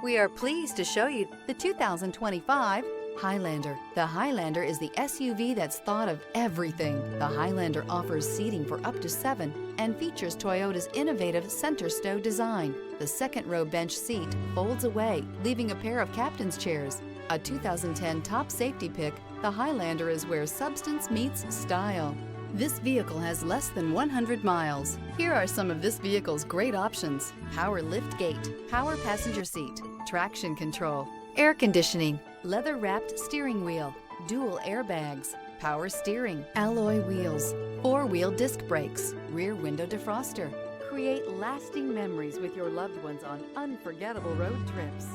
We are pleased to show you the 2025 Highlander. The Highlander is the SUV that's thought of everything. The Highlander offers seating for up to 7 and features Toyota's innovative center stow design. The second row bench seat folds away, leaving a pair of captain's chairs. A 2010 top safety pick, the Highlander is where substance meets style. This vehicle has less than 100 miles. Here are some of this vehicle's great options: power lift gate, power passenger seat, traction control, air conditioning, leather-wrapped steering wheel, dual airbags, power steering, alloy wheels, 4-wheel disc brakes, rear window defroster. Create lasting memories with your loved ones on unforgettable road trips.